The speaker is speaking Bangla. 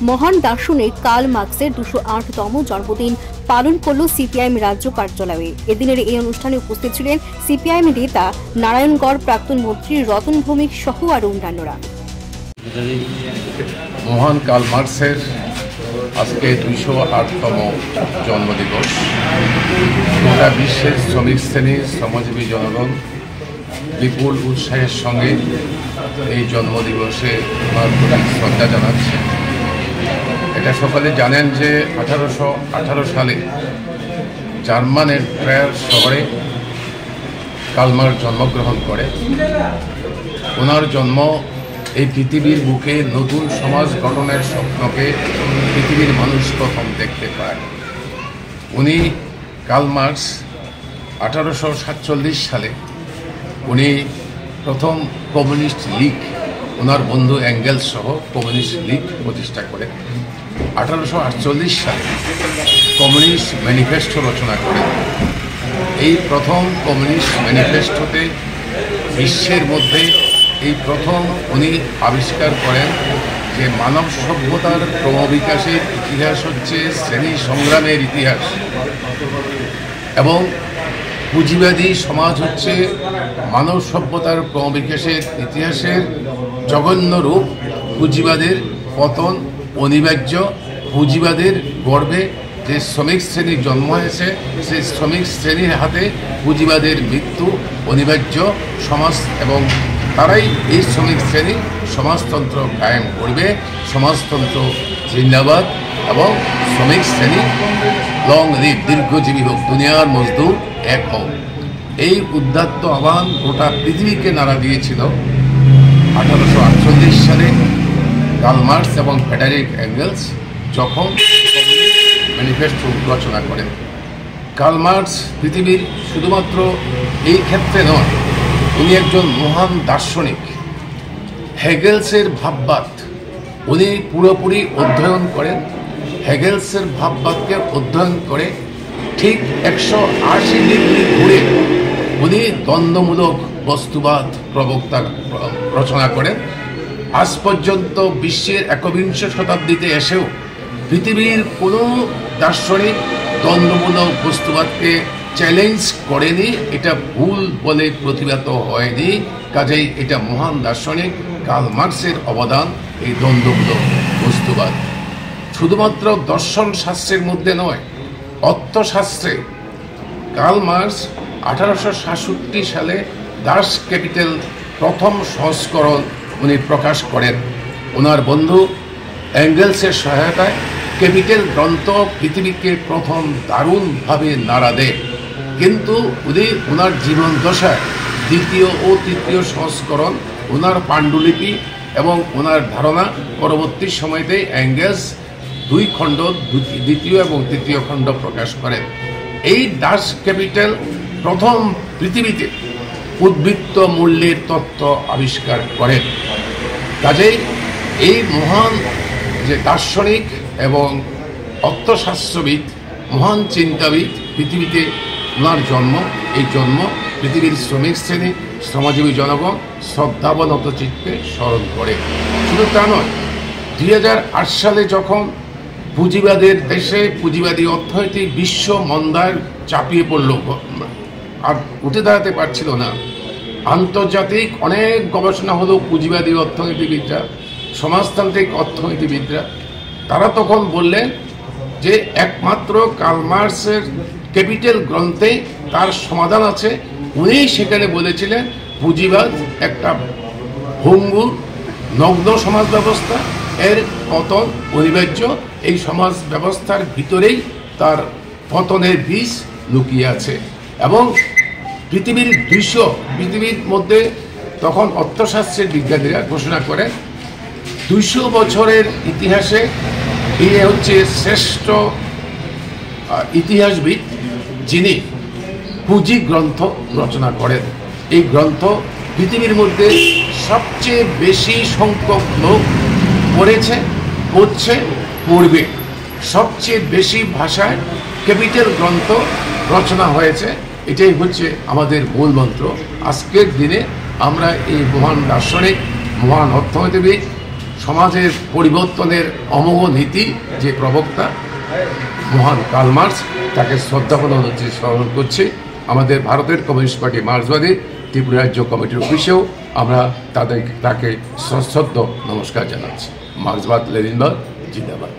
মহান দার্শনিক কার্ল মার্কসের 208তম জন্মদিন পালন করল সিপিআইএম রাজ্য কার্যালয়ে। এদিনের এই অনুষ্ঠানে উপস্থিত ছিলেন সিপিআইএম নেতা নারায়ণগড় প্রাক্তন মন্ত্রী রতন ভৌমিক সহ আরও অন্যান্যরা। মহান কার্ল মার্কসের আজকে 208তম জন্মদিবস। গোটা বিশ্বের শ্রমিক শ্রেণী, শ্রমজীবী জনগণ বিপুল উৎসাহের সঙ্গে এই জন্মদিবসে ওনার প্রতি শ্রদ্ধা জানাচ্ছে। এটা সকলে জানেন যে 1818 সালে জার্মানের ট্রায়ার শহরে কার্ল মার্কস জন্মগ্রহণ করে। ওনার জন্ম এই পৃথিবীর বুকে নতুন সমাজ গঠনের স্বপ্নকে পৃথিবীর মানুষ প্রথম দেখতে পায়। উনি কার্ল মার্কস 1847 সালে উনি প্রথম কমিউনিস্ট লীগ, ওনার বন্ধু অ্যাঙ্গেলস সহ কমিউনিস্ট লীগ প্রতিষ্ঠা করেন। 1848 সালে কমিউনিস্ট ম্যানিফেস্টো রচনা করেন। এই প্রথম কমিউনিস্ট ম্যানিফেস্টোতে বিশ্বের মধ্যে এই প্রথম উনি আবিষ্কার করেন যে মানব সভ্যতার ক্রমবিকাশের ইতিহাস হচ্ছে শ্রেণী সংগ্রামের ইতিহাস এবং পুঁজিবাদী সমাজ হচ্ছে মানব সভ্যতার ক্রমবিকাশের ইতিহাসের জঘন্য রূপ। পুঁজিবাদের পতন অনিবার্য। পুঁজিবাদের গর্বে যে শ্রমিক শ্রেণীর জন্ম হয়েছে, সেই শ্রমিক শ্রেণীর হাতে পুঁজিবাদের মৃত্যু অনিবার্য। সমাজ এবং তারাই এই শ্রমিক শ্রেণী সমাজতন্ত্র কায়েম করবে। সমাজতন্ত্র জিন্দাবাদ এবং শ্রমিক শ্রেণী লং লিভ, দীর্ঘজীবী হোক, দুনিয়ার মজদুর এক হোক। এই উদ্দাত্ত আহ্বান গোটা পৃথিবীকে নাড়া দিয়েছিল 1848 সালে কার্ল মার্কস এবং ফ্রেডারিক অ্যাঙ্গেলস যখন ম্যানিফেস্টো রচনা করেন। কার্ল মার্কস পৃথিবীর শুধুমাত্র এই ক্ষেত্রে নয়, উনি একজন মহান দার্শনিক। হেগেলসের ভাববাদ উনি পুরোপুরি অধ্যয়ন করেন। হেগেলসের ভাববাদকে অধ্যয়ন করে ঠিক 180 ডিগ্রি ঘুরে উনি দ্বন্দ্বমূলক বস্তুবাদ প্রবক্তা রচনা করেন। আজ পর্যন্ত বিশ্বের 21 শতাব্দীতে এসেও পৃথিবীর কোনো দার্শনিক দ্বন্দ্বমূলক বস্তুবাদকে চ্যালেঞ্জ করেনি। এটা ভুল বলে প্রতিবাদ হয়নি। কাজেই এটা মহান দার্শনিক কার্ল মার্কসের অবদান এই দ্বন্দ্বমূলক বস্তুবাদ। শুধুমাত্র দর্শন শাস্ত্রের মধ্যে নয়, অর্থশাস্ত্রে কার্ল মার্কস 1867 সালে দাস ক্যাপিটাল প্রথম সংস্করণ উনি প্রকাশ করেন। ওনার বন্ধু অ্যাঙ্গেলসের সহায়তায় ক্যাপিটাল গ্রন্থ পৃথিবীকে প্রথম দারুণভাবে নাড়া দেয়। কিন্তু উনি ওনার জীবন দশায় দ্বিতীয় ও তৃতীয় সংস্করণ, ওনার পাণ্ডুলিপি এবং ওনার ধারণা পরবর্তী সময়তে অ্যাঙ্গেলস 2 খণ্ড, দ্বিতীয় এবং তৃতীয় খণ্ড প্রকাশ করেন। এই দাস ক্যাপিটাল প্রথম পৃথিবীতে উদ্বৃত্ত মূল্যের তত্ত্ব আবিষ্কার করেন। কাজেই এই মহান যে দার্শনিক এবং অর্থশাস্ত্রবিদ, মহান চিন্তাবিদ, পৃথিবীতে ওনার জন্ম, এই জন্ম পৃথিবীর শ্রমিক শ্রেণী, শ্রমজীবী জনগণ শ্রদ্ধাবনত চিত্তে স্মরণ করে। শুধু তা নয়, 2008 সালে যখন পুঁজিবাদের দেশে পুঁজিবাদী অর্থনৈতিক বিশ্ব মন্দায় চাপিয়ে পড়ল, আর উঠে দাঁড়াতে পারছিল না, আন্তর্জাতিক অনেক গবেষণা হলো পুঁজিবাদী অর্থনীতিবিদরা, সমাজতান্ত্রিক অর্থনীতিবিদরা, তারা তখন বললেন যে একমাত্র কার্ল মার্কসের ক্যাপিটাল গ্রন্থে তার সমাধান আছে। উনি সেখানে বলেছিলেন পুঁজিবাদ একটা ভঙ্গুর নগ্ন সমাজ ব্যবস্থা, এর পতন অনিবার্য। এই সমাজ ব্যবস্থার ভিতরেই তার পতনের বীজ লুকিয়ে আছে। এবং পৃথিবীর মধ্যে তখন অর্থশাস্ত্রের বিজ্ঞানীরা ঘোষণা করেন 200 বছরের ইতিহাসে ইনি হচ্ছে শ্রেষ্ঠ ইতিহাসবিদ যিনি পুঁজি গ্রন্থ রচনা করেন। এই গ্রন্থ পৃথিবীর মধ্যে সবচেয়ে বেশি সংখ্যক লোক পড়েছে, পড়ছে, পড়বে। সবচেয়ে বেশি ভাষায় ক্যাপিটাল গ্রন্থ রচনা হয়েছে। এটাই হচ্ছে আমাদের মূল মন্ত্র। আজকের দিনে আমরা এই মহান দার্শনিক, মহান অর্থনীতিবিদ, সমাজের পরিবর্তনের অমোঘ নীতি যে প্রবক্তা মহান কার্ল মার্কস, তাকে শ্রদ্ধাপূর্ণ স্মরণ করছি। আমাদের ভারতের কমিউনিস্ট পার্টি মার্ক্সবাদী ত্রিপুরা রাজ্য কমিটির অফিসেও আমরা তাকে সশ্রদ্ধ নমস্কার জানাচ্ছি। মার্ক্সবাদ লেনিনবাদ জিন্দাবাদ।